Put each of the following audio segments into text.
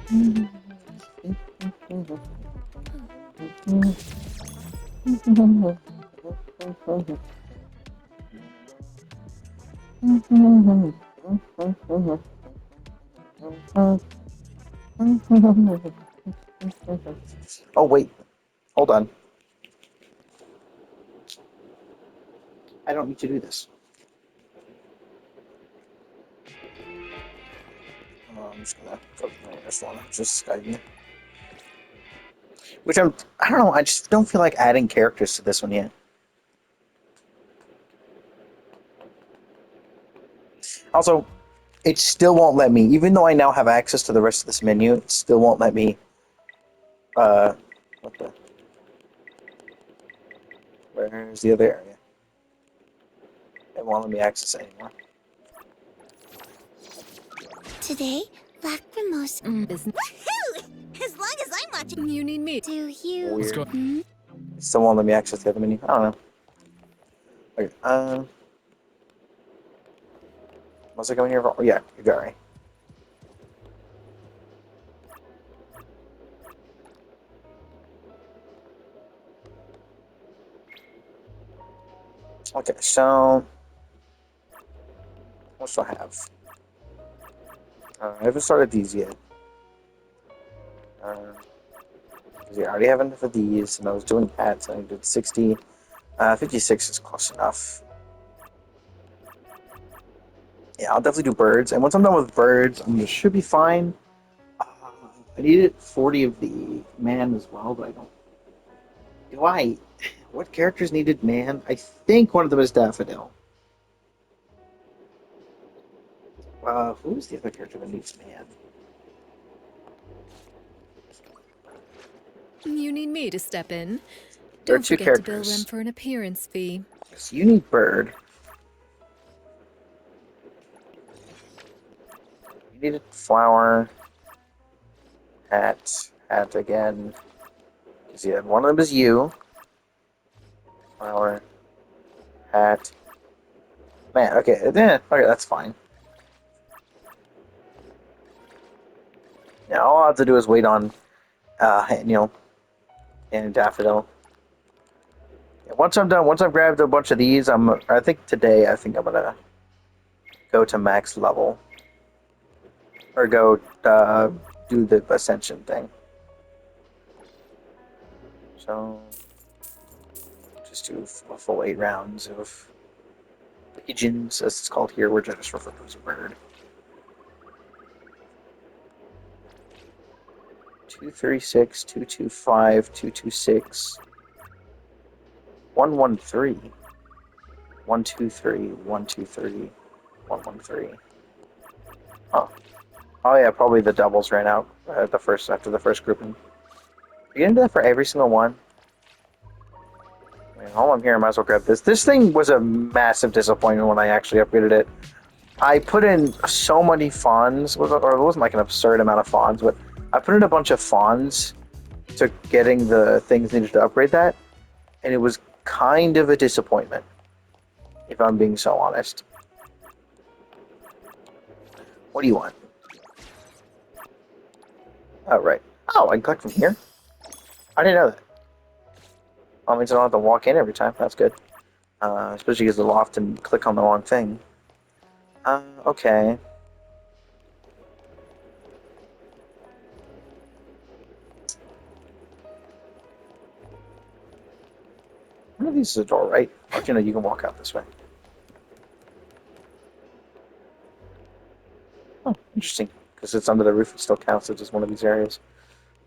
Oh wait, hold on. I don't need to do this. I'm just gonna go to the nearest one. Just Skype. Which I don't know. I just don't feel like adding characters to this one yet. Also, it still won't let me, even though I now have access to the rest of this menu. It still won't let me. What the? Where's the other area? It won't let me access it anymore. Today, Lacrimose is woohoo! As long as I'm watching, you need me. Do you? Weird. It still won't let me access the other menu. I don't know. Okay, was I going here? Oh, yeah, you got right. Okay, so what do I have? I haven't started these yet. Yeah, I already have enough of these, and I was doing hats, and I did 60. 56 is close enough. Yeah, I'll definitely do birds, and once I'm done with birds, should be fine. I needed 40 of the man as well, but I don't. Do I? What characters needed man? I think one of them is Daffodil. Who's the other character that needs man? You need me to step in. There are Don't two forget to bill them characters. for an appearance fee. So you need bird. You needed flower. Hat again. Because yeah, one of them is you. Flower. Hat. Man, okay, okay, that's fine. Now all I have to do is wait on, and Daffodil. Yeah, once I'm done, once I've grabbed a bunch of these, I think today, I think I'm gonna go to max level. Or go, do the ascension thing. So, just do a full 8 rounds of legions, as it's called here, which I just refer to as a bird. 236, 225, 226, 113, 123, 123, 113. Oh. Oh yeah, probably the doubles ran out at after the first grouping. You gonna do that for every single one? I mean, while I'm here, I might as well grab this. This thing was a massive disappointment when I actually upgraded it. I put in so many fawns, or it wasn't like an absurd amount of fawns, but I put in a bunch of fawns to getting the things needed to upgrade that, and it was kind of a disappointment, if I'm being so honest. What do you want? Oh, right. Oh, I can collect from here? I didn't know that. That means I don't have to walk in every time. That's good. Especially because they'll often click on the wrong thing. Okay. One of these is a door, right? Or, you can walk out this way. Oh, interesting. Because it's under the roof, it still counts as just one of these areas.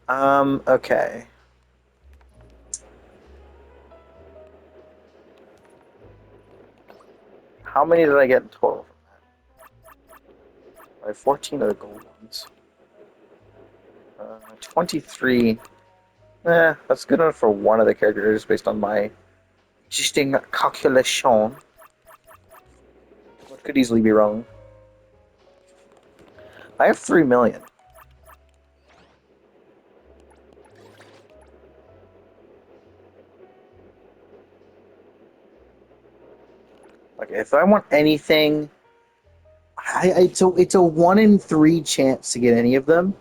Okay. How many did I get in total from that? I have 14 of the gold ones. 23. That's good enough for one of the characters based on my existing calculation. What could easily be wrong? I have 3 million. Okay, if I want anything, it's a 1 in 3 chance to get any of them.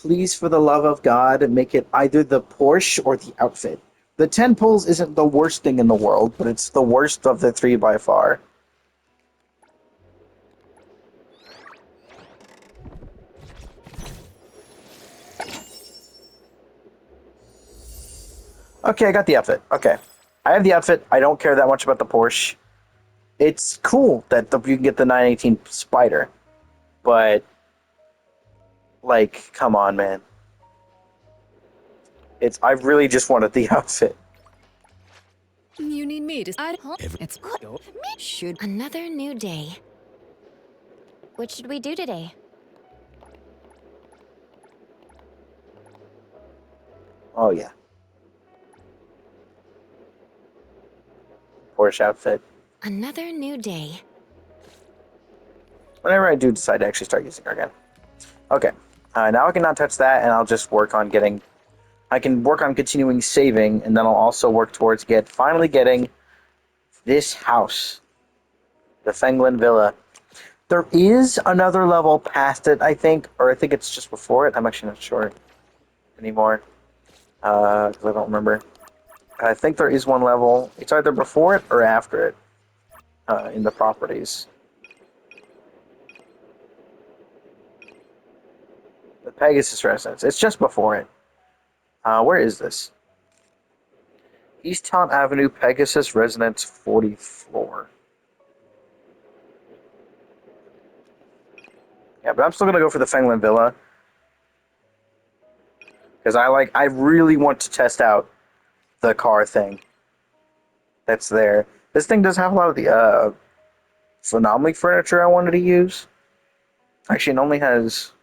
Please, for the love of God, make it either the Porsche or the outfit. The 10 poles isn't the worst thing in the world, but it's the worst of the three by far. Okay, I got the outfit. Okay. I have the outfit. I don't care that much about the Porsche. It's cool that you can get the 918 Spider. But, like, come on, man. I really just wanted the outfit. You need me to. It's. Should another new day. What should we do today? Oh, yeah. Porsche outfit. Another new day. Whenever I do decide to actually start using her again. Okay. Now I can not touch that, and I'll just work on getting... I can work on continuing saving, and then I'll also work towards finally getting this house. The Fenglin Villa. There is another level past it, I think, or I think it's just before it. I'm actually not sure anymore, because I don't remember. I think there is one level. It's either before it or after it in the properties. The Pegasus Residence. It's just before it. Where is this? Easttown Avenue, Pegasus Residence, 40th floor. Yeah, but I'm still gonna go for the Fenglin Villa because I really want to test out the car thing that's there. This thing does have a lot of the phenomenally furniture I wanted to use. Actually, it only has.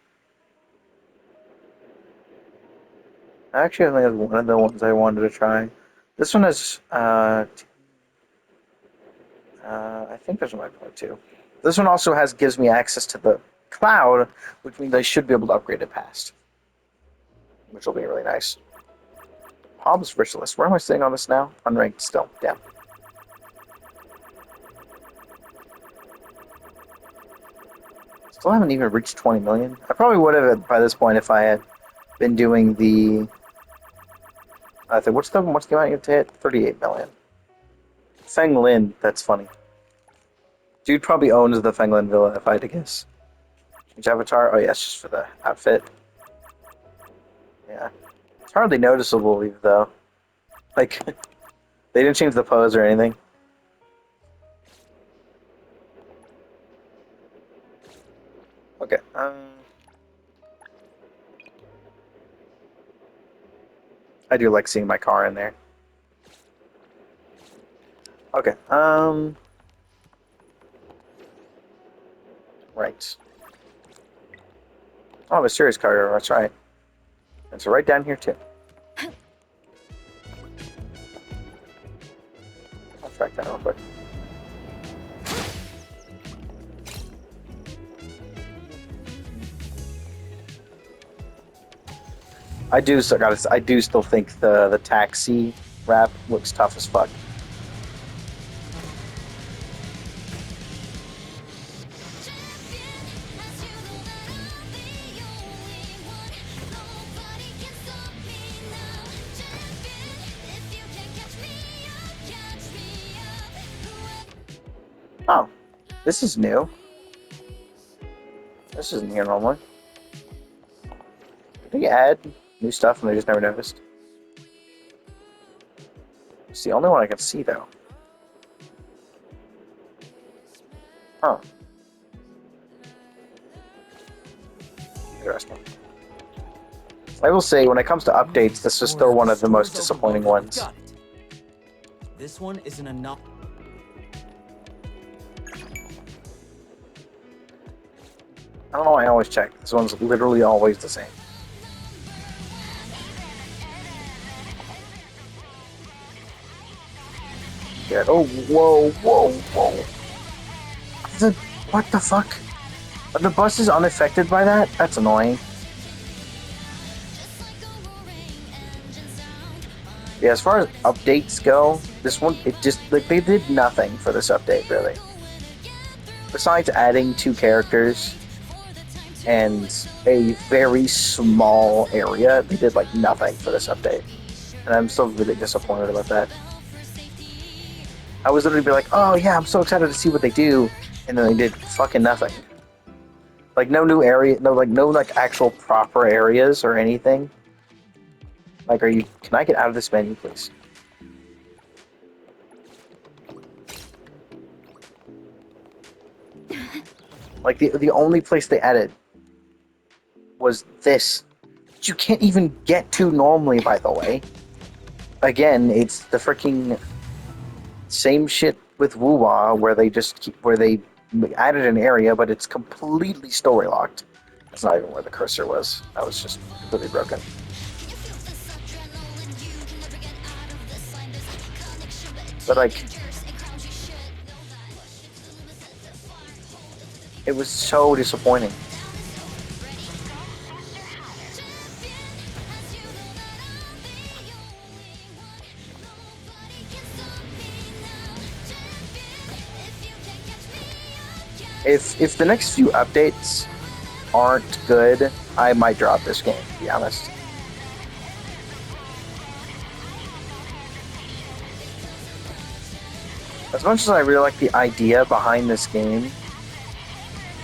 Actually, it only has one of the ones I wanted to try. This one has. I think there's one I too. This one also gives me access to the cloud, which means I should be able to upgrade it past, which will be really nice. Hobbs Ritualist. Where am I sitting on this now? Unranked still. Yeah. Still haven't even reached 20 million. I probably would have by this point if I had been doing the. I think what's the amount you have to hit? 38 million. Feng Lin. That's funny. Dude probably owns the Fenglin Villa if I had to guess. Change avatar? Oh yeah, it's just for the outfit. Yeah. It's hardly noticeable though. Like, they didn't change the pose or anything. Okay. I do like seeing my car in there. Okay. Right. Oh, mysterious cargo. That's right. It's right down here too. I'll track that real quick. I do still think the taxi wrap looks tough as fuck. Oh, this is new. This isn't here normally. Did they add new stuff and they just never noticed? It's the only one I can see though. Huh. Interesting. I will say, when it comes to updates, this is still one of the most disappointing ones. This one isn't enough. I don't know why I always check. This one's literally always the same. Yeah. Oh, whoa, whoa, whoa. What the fuck? Are the buses unaffected by that? That's annoying. Yeah, as far as updates go, this one, it just, like, they did nothing for this update, really. Besides adding 2 characters. and a very small area. They did like nothing for this update, and I'm still really disappointed about that. I was literally be like, oh yeah, I'm so excited to see what they do, and then they did fucking nothing. Like no new area, no like actual proper areas or anything. Like, can I get out of this menu, please? Like the only place they added was this. Which you can't even get to normally, by the way. Again, it's the freaking same shit with Wuwa, where they added an area, but it's completely story locked. That's not even where the cursor was. That was just completely broken. But like, it was so disappointing. If the next few updates aren't good, I might drop this game, to be honest. As much as I really like the idea behind this game,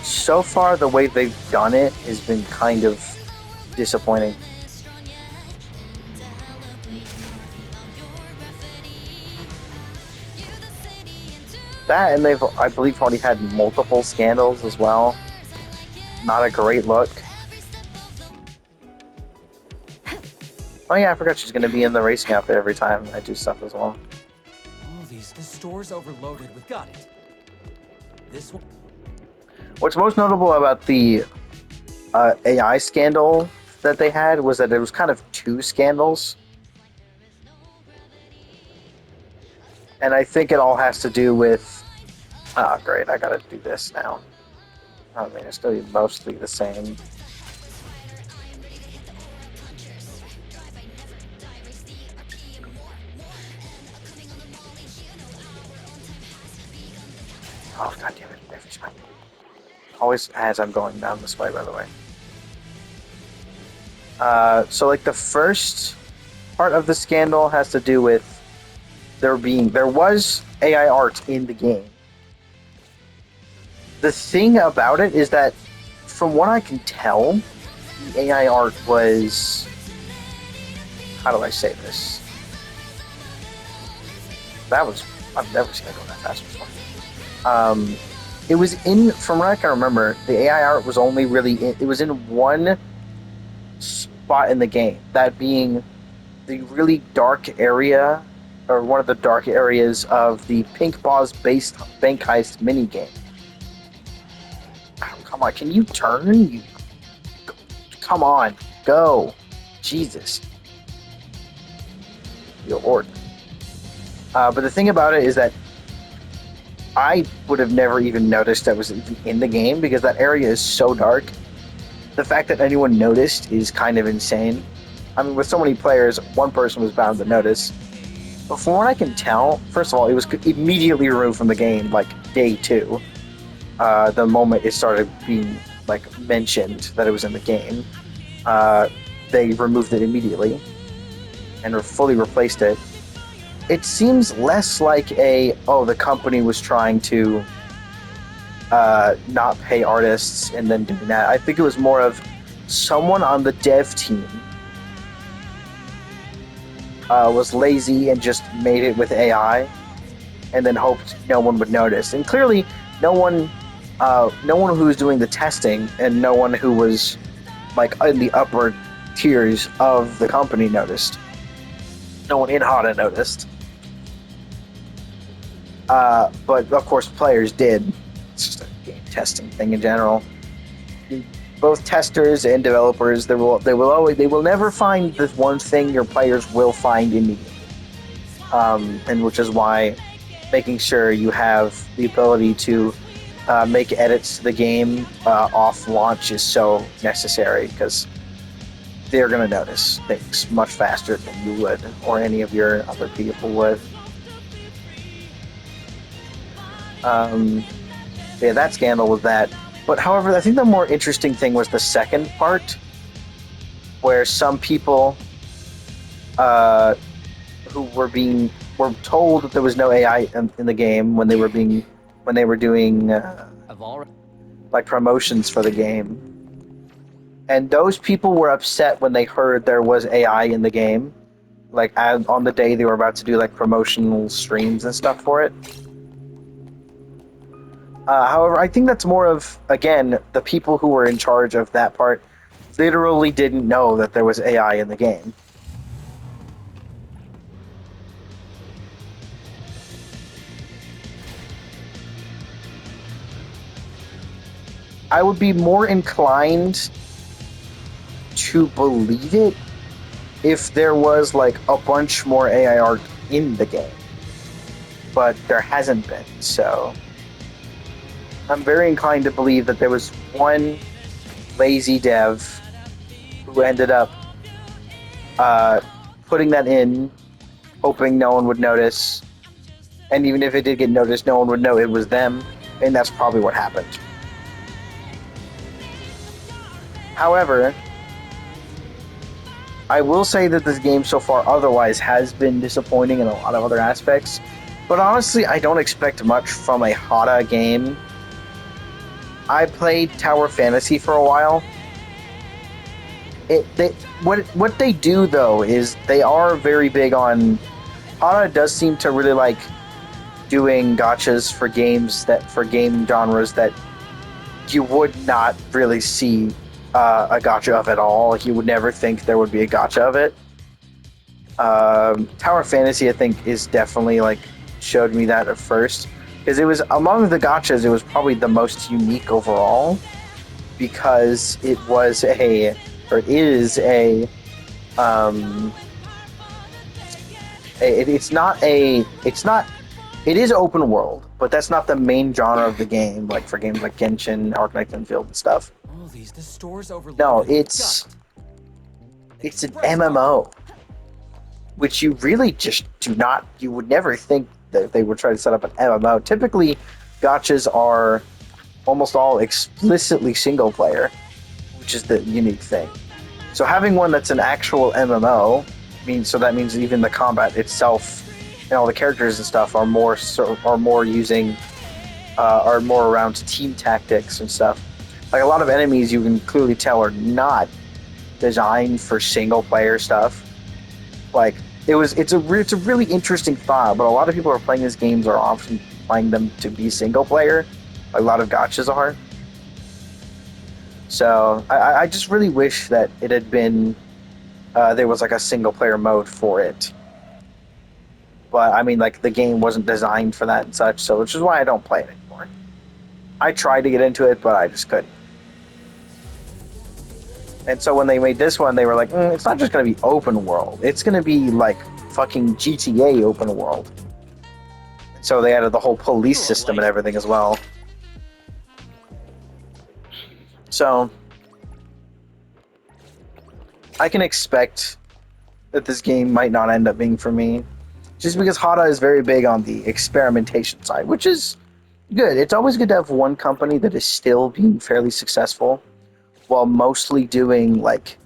so far the way they've done it has been kind of disappointing. That, and they've, I believe, already had multiple scandals as well. Not a great look. Oh yeah, I forgot she's going to be in the racing outfit every time I do stuff as well. All these, the store's overloaded. We've got it. This one. What's most notable about the AI scandal that they had was that it was kind of two scandals. And I think it all has to do with... Oh, great, I gotta do this now. I mean, it's gonna be mostly the same. Oh, god damn it. Every time. Always as I'm going down this way, by the way. So, like, the first part of the scandal has to do with there was AI art in the game. The thing about it is that, from what I can tell, the AI art was... How do I say this? I've never seen it go that fast before. It was in, from what I can remember, the AI art was only really it was in one spot in the game, that being the really dark area, or one of the dark areas of the Pink Boss based bank heist minigame. Oh, come on, can you turn? Come on, go. Jesus. Your Lord. But the thing about it is that I would have never even noticed that was even in the game, because that area is so dark. The fact that anyone noticed is kind of insane. I mean, with so many players, one person was bound to notice. But from what I can tell, first of all, it was immediately removed from the game, like, day 2. The moment it started being, like, mentioned that it was in the game. They removed it immediately and fully replaced it. It seems less like the company was trying to not pay artists and then doing that. I think it was more of someone on the dev team was lazy and just made it with AI and then hoped no one would notice. And clearly, no one who was doing the testing and no one who was like in the upper tiers of the company noticed. No one in HANA noticed. But of course, players did. It's just a game testing thing in general. Both testers and developers, they will never find the one thing your players will find in the game, and which is why making sure you have the ability to make edits to the game off launch is so necessary, because they're going to notice things much faster than you would, or any of your other people would. Yeah, that scandal was that. But however, I think the more interesting thing was the second part, where some people who were told that there was no AI in the game when they were doing I've already. like promotions for the game, and those people were upset when they heard there was AI in the game, like on the day they were about to do like promotional streams and stuff for it. However, I think that's more of, again, the people who were in charge of that part literally didn't know that there was AI in the game. I would be more inclined to believe it if there was like a bunch more AI art in the game. But there hasn't been, so I'm very inclined to believe that there was one lazy dev who ended up putting that in, hoping no one would notice. And even if it did get noticed, no one would know it was them, and that's probably what happened. However, I will say that this game so far otherwise has been disappointing in a lot of other aspects. But honestly, I don't expect much from a Hada game. I played Tower Fantasy for a while. What they do though is they are very big on. Hada does seem to really like doing gachas for game genres that you would not really see a gacha of at all. Like, you would never think there would be a gacha of it. Tower Fantasy, I think, is definitely like showed me that at first, because it was among the gachas, it was probably the most unique overall, because it is it is open world, but that's not the main genre of the game, like for games like Genshin, Arknight Field and stuff. Oh, the stores overloaded. No, with it's an Express MMO, which you really just you would never think that they would try to set up an MMO. Typically, gachas are almost all explicitly single player, which is the unique thing. So having one that's an actual MMO means even the combat itself and all the characters and stuff are more around team tactics and stuff. Like, a lot of enemies you can clearly tell are not designed for single player stuff. Like, it's a really interesting thought, but a lot of people who are playing these games are often playing them to be single player. A lot of gachas are. So I just really wish that it had been there was like a single player mode for it. But I mean, like, the game wasn't designed for that and such, so which is why I don't play it anymore. I tried to get into it, but I just couldn't. And so when they made this one, they were like, it's not just going to be open world. It's going to be like fucking GTA open world. And so they added the whole police system and everything as well. So I can expect that this game might not end up being for me, just because Hada is very big on the experimentation side, which is good. It's always good to have one company that is still being fairly successful while mostly doing like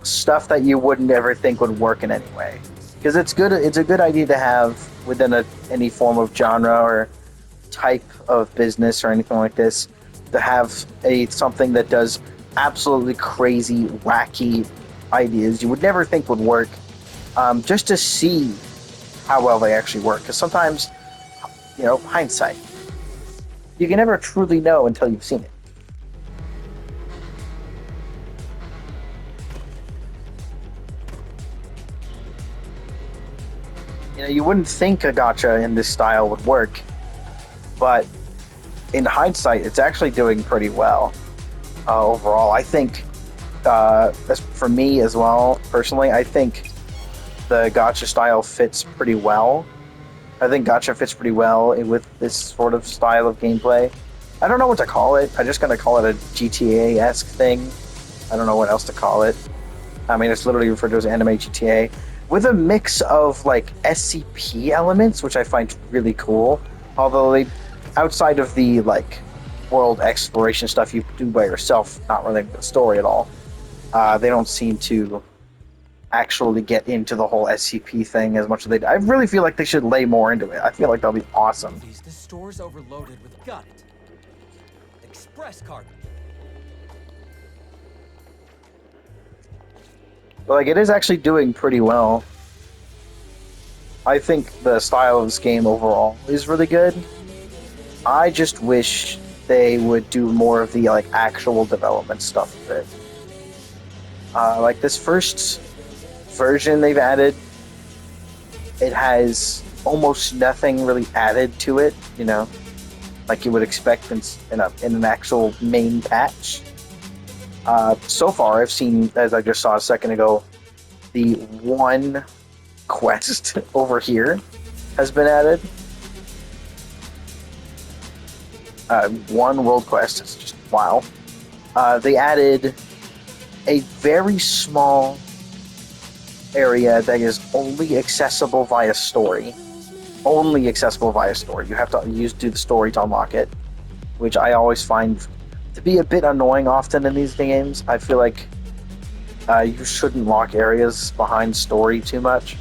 stuff that you wouldn't ever think would work in any way. Because it's a good idea to have within any form of genre or type of business or anything like this, to have something that does absolutely crazy, wacky ideas you would never think would work, just to see how well they actually work. Because sometimes, hindsight, you can never truly know until you've seen it. You wouldn't think a gacha in this style would work, but in hindsight, it's actually doing pretty well overall. I think, as for me as well, personally, I think the gacha style fits pretty well. I think gacha fits pretty well with this sort of style of gameplay. I don't know what to call it. I'm just going to call it a GTA-esque thing. I don't know what else to call it. I mean, it's literally referred to as anime GTA, with a mix of like SCP elements, which I find really cool. Although outside of the like world exploration stuff you do by yourself, not related to the story at all. They don't seem to actually get into the whole SCP thing as much as they do. I really feel like they should lay more into it. I feel like that'll be awesome. The store's overloaded with got it. Express cargo. But like, it is actually doing pretty well. I think the style of this game overall is really good. I just wish they would do more of the like actual development stuff of it. Like this first version they've added, it has almost nothing really added to it, you know, like you would expect in an actual main patch. So far, I've seen, as I just saw a second ago, the one quest over here has been added. One world quest. It's just wow. They added a very small area that is only accessible via story. Only accessible via story. You have to do the story to unlock it, which I always find to be a bit annoying often in these games. I feel like you shouldn't lock areas behind story too much.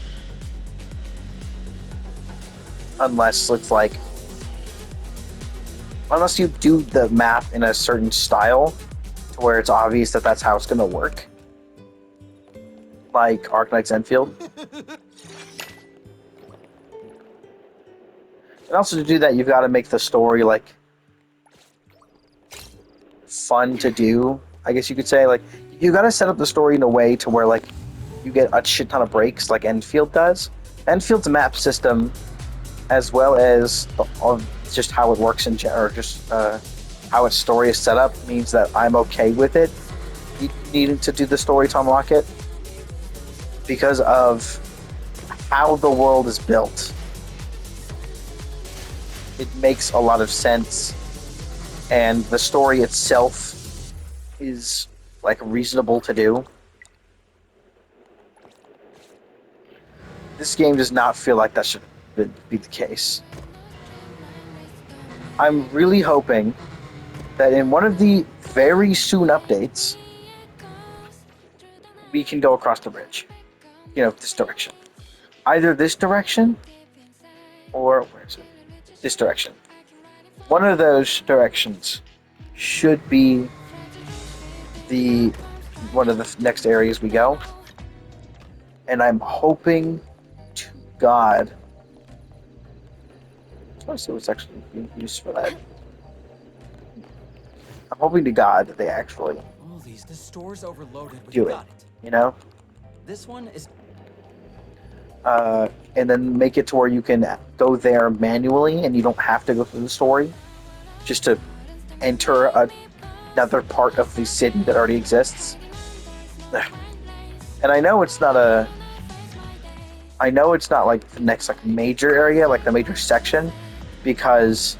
Unless it's like... Unless you do the map in a certain style to where it's obvious that that's how it's going to work. Like Arknight's Enfield. And also to do that, you've got to make the story, like, fun to do, I guess you could say. Like, you got to set up the story in a way to where, like, you get a shit ton of breaks like Enfield does. Enfield's map system, as well as just how it works in general, or just how its story is set up, means that I'm okay with it. You needing to do the story to unlock it because of how the world is built. It makes a lot of sense, and the story itself is like reasonable to do. This game does not feel like that should be the case. I'm really hoping that in one of the very soon updates, we can go across the bridge. You know, this direction. Either this direction, or where is it? This direction. One of those directions should be one of the next areas we go. And I'm hoping to God... Let's see what's actually being used for that. I'm hoping to God that they actually The store's overloaded with do it, you know? This one is... and then make it to where you can go there manually and you don't have to go through the story just to enter another part of the city that already exists. And I know it's not like the next like major area, like the major section, because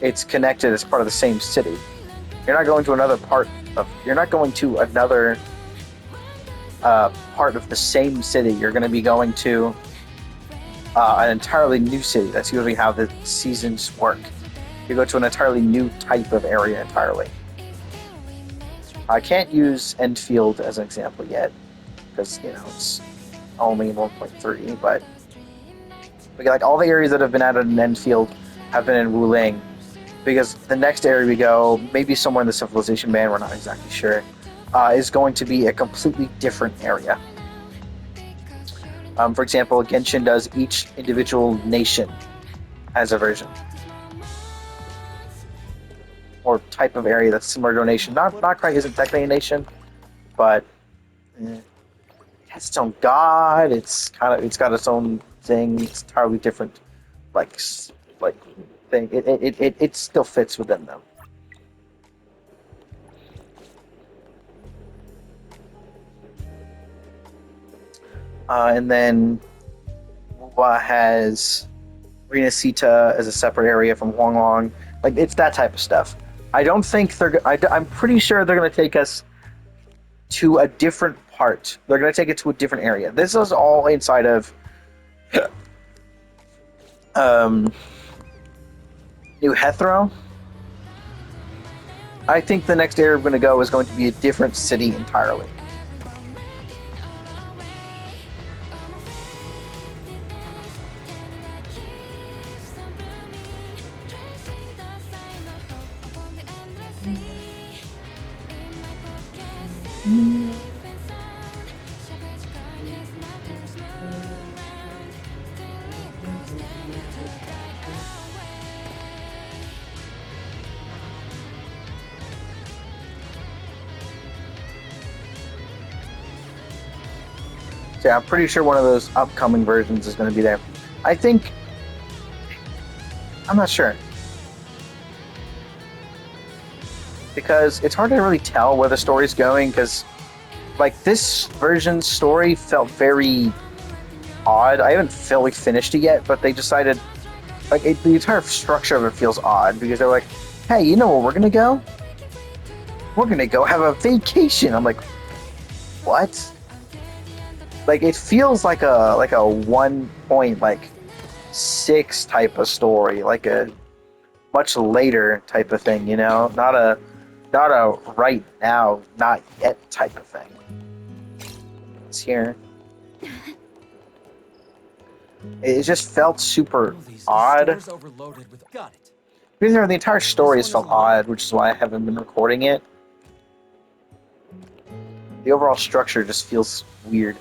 it's connected as part of the same city. You're not going to another part of the same city. You're going to be going to an entirely new city. That's usually how the seasons work. You go to an entirely new type of area entirely. I can't use Enfield as an example yet, because, you know, it's only in 1.3, but like all the areas that have been added in Enfield have been in Wuling, because the next area we go, maybe somewhere in the Civilization Band, we're not exactly sure, is going to be a completely different area. For example, Genshin does each individual nation as a version. Or type of area that's similar to a nation. Not quite isn't technically a nation, but it has its own god. It's got its own thing. It's entirely different, like thing. It still fits within them. And then Wuwa has Renacita as a separate area from Huanglong. Like, it's that type of stuff. I don't think I'm pretty sure they're going to take us to a different part. They're going to take it to a different area. This is all inside of New Hethro. I think the next area we're going to go is going to be a different city entirely. So yeah, I'm pretty sure one of those upcoming versions is going to be there. I think... I'm not sure. Because it's hard to really tell where the story's going, because like this version's story felt very odd. I haven't fully finished it yet, but they decided, like, the entire structure of it feels odd, because they're like, hey, you know where we're gonna go? We're gonna go have a vacation. I'm like, what? Like, it feels like a 1.6 type of story, like a much later type of thing, you know? Not a right now, not yet type of thing. It's here. It just felt super odd. Stores overloaded with... Got it. Because the entire story has felt odd, which is why I haven't been recording it. The overall structure just feels weird.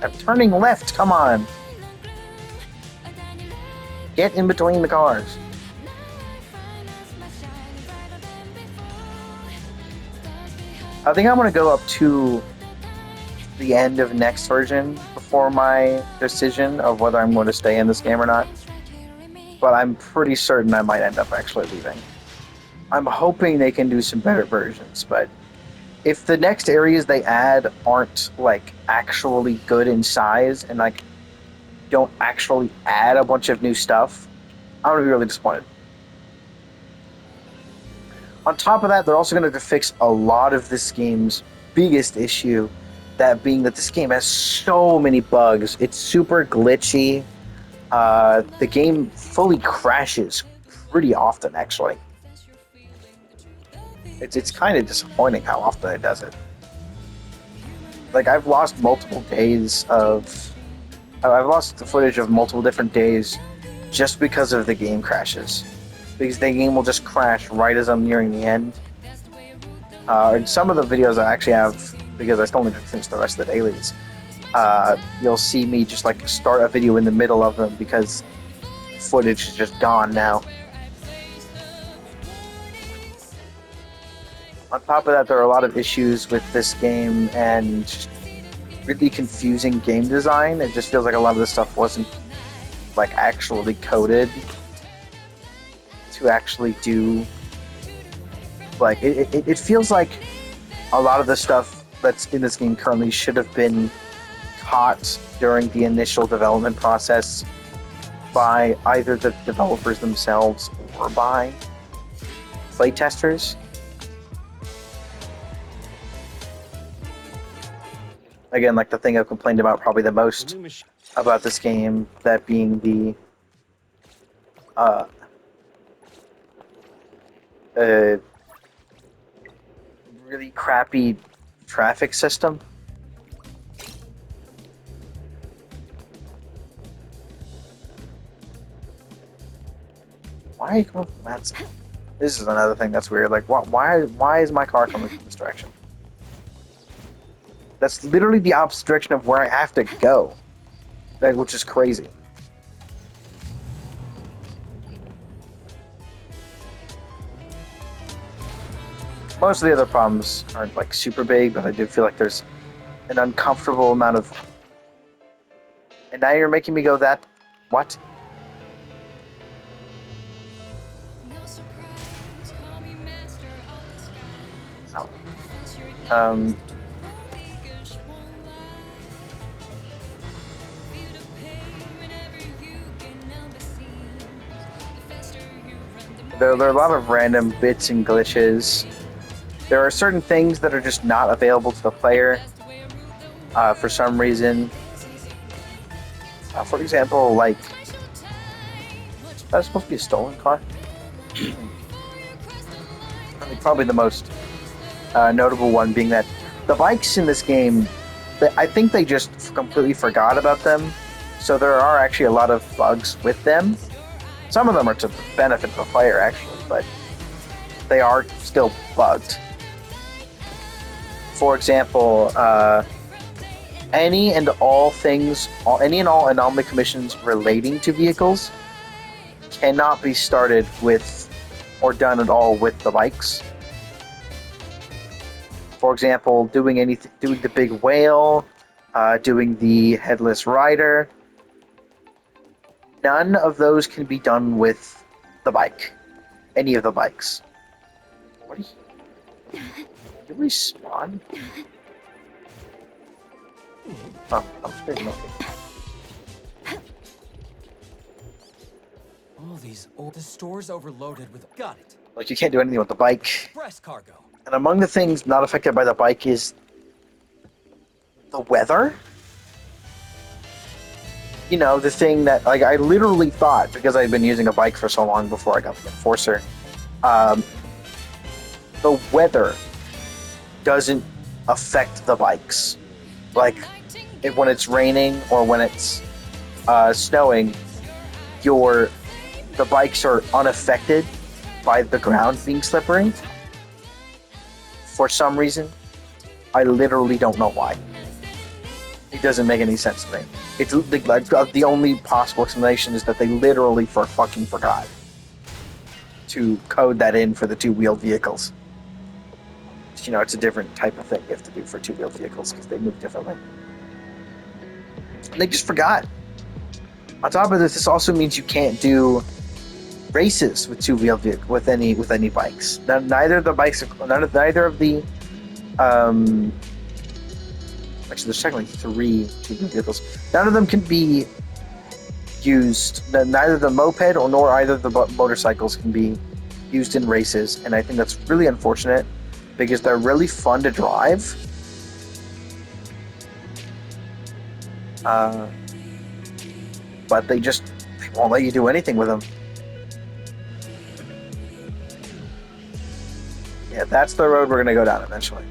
I'm turning left, come on! Get in between the cars. I think I'm going to go up to the end of next version before my decision of whether I'm going to stay in this game or not. But I'm pretty certain I might end up actually leaving. I'm hoping they can do some better versions, but if the next areas they add aren't like actually good in size and like don't actually add a bunch of new stuff, I'm gonna be really disappointed. On top of that, they're also going to fix a lot of this game's biggest issue, that being that this game has so many bugs. It's super glitchy. The game fully crashes pretty often, actually. It's kind of disappointing how often it does it. Like, I've lost multiple days of... I've lost the footage of multiple different days just because of the game crashes. Because the game will just crash right as I'm nearing the end. In some of the videos I actually have, because I still need to finish the rest of the dailies, you'll see me just like start a video in the middle of them because footage is just gone now. On top of that, there are a lot of issues with this game and just really confusing game design. It just feels like a lot of this stuff wasn't like actually coded to actually do, like, it feels like a lot of the stuff that's in this game currently should have been taught during the initial development process by either the developers themselves or by playtesters. Again, like the thing I've complained about probably the most about this game, that being the really crappy traffic system. Why are you going from that side? This is another thing that's weird. Like, why is my car coming from this direction? That's literally the opposite direction of where I have to go. Like, which is crazy. Most of the other problems aren't like super big, but I do feel like there's an uncomfortable amount of... And now you're making me go that... What? Oh. There are a lot of random bits and glitches. There are certain things that are just not available to the player for some reason. For example, like, that's supposed to be a stolen car. I think probably the most notable one being that the bikes in this game, I think they just completely forgot about them. So there are actually a lot of bugs with them. Some of them are to benefit the player, actually, but they are still bugged. For example, any and all anomaly commissions relating to vehicles cannot be started with or done at all with the bikes. For example, doing the big whale, doing the headless rider. None of those can be done with the bike. Any of the bikes. What are you? Did we spawn? Oh, I'm straight milking. All these the store's overloaded with. Got it. Like, you can't do anything with the bike. Express cargo. And among the things not affected by the bike is the weather. You know, the thing that, like, I literally thought, because I'd been using a bike for so long before I got the Enforcer, the weather doesn't affect the bikes. Like, when it's raining or when it's snowing, the bikes are unaffected by the ground being slippery. For some reason, I literally don't know why. It doesn't make any sense to me. It's like the only possible explanation is that they literally fucking forgot to code that in for the two-wheeled vehicles. You know, it's a different type of thing you have to do for two-wheeled vehicles because they move differently. And they just forgot. On top of this also means you can't do races with two-wheeled vehicles with any bikes. Neither of the actually, there's technically 3 two-wheeled vehicles. None of them can be used. Neither the moped nor either the motorcycles can be used in races, and I think that's really unfortunate because they're really fun to drive. But they won't let you do anything with them. Yeah, that's the road we're going to go down eventually.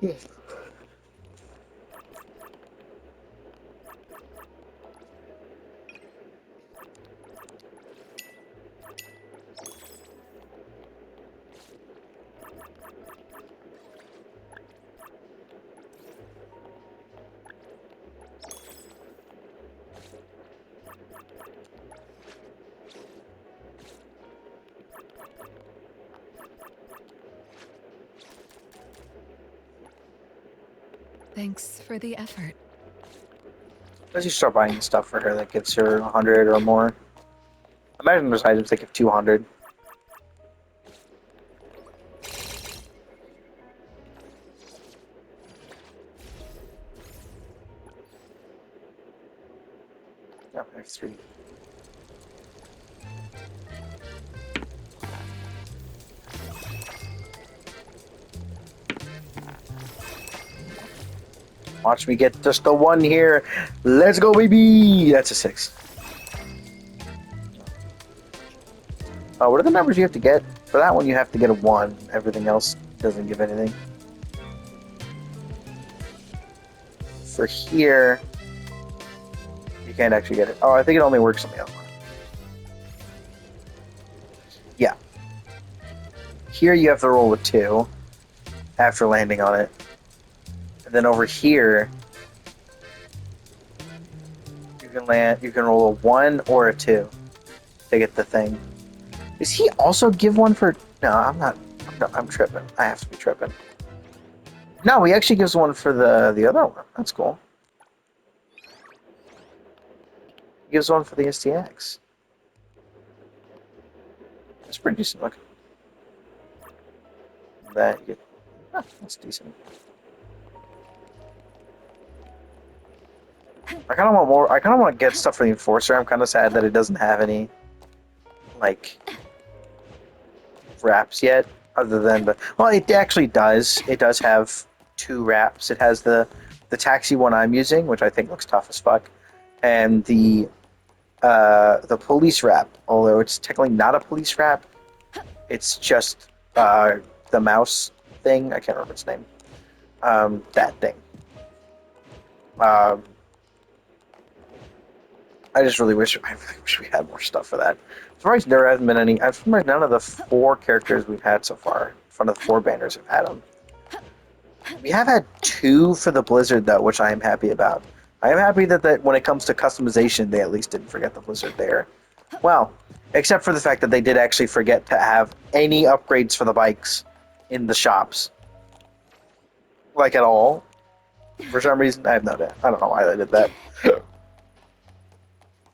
You didn't. Thanks for the effort. As you start buying stuff for her that gets her 100 or more. Imagine there's items that give 200. Oh, there's 3. Watch me get just the 1 here. Let's go, baby! That's a 6. What are the numbers you have to get? For that one, you have to get a 1. Everything else doesn't give anything. For here, you can't actually get it. Oh, I think it only works on the other one. Yeah. Here you have to roll a 2 after landing on it. And then over here, you can roll a 1 or a 2 to get the thing. Does he also give one for... No, I'm No, I'm tripping. I have to be tripping. No, he actually gives one for the other one. That's cool. He gives one for the STX. That's pretty decent looking. That's decent. I kind of want more. I kind of want to get stuff for the Enforcer. I'm kind of sad that it doesn't have any, like, wraps yet, other than the. Well, it actually does. It does have 2 wraps. It has the taxi one I'm using, which I think looks tough as fuck, and the police wrap. Although it's technically not a police wrap, it's just the mouse thing. I can't remember its name. That thing. Um, I just really wish we had more stuff for that. I'm surprised there hasn't been any. I'm surprised none of the 4 characters we've had so far, one of the 4 banners have had them. We have had 2 for the Blizzard though, which I am happy about. I am happy that when it comes to customization, they at least didn't forget the Blizzard there. Well, except for the fact that they did actually forget to have any upgrades for the bikes in the shops, like at all. For some reason, I have no idea. I don't know why they did that.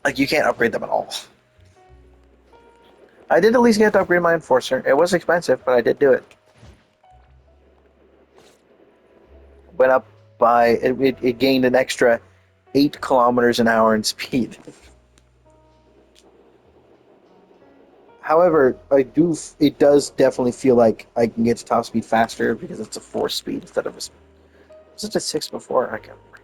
Like, you can't upgrade them at all. I did at least get to upgrade my Enforcer. It was expensive, but I did do it. Went up by... It gained an extra 8 kilometers an hour in speed. However, it does definitely feel like I can get to top speed faster because it's a 4 speed instead of a... Was it a 6 before? I can't remember.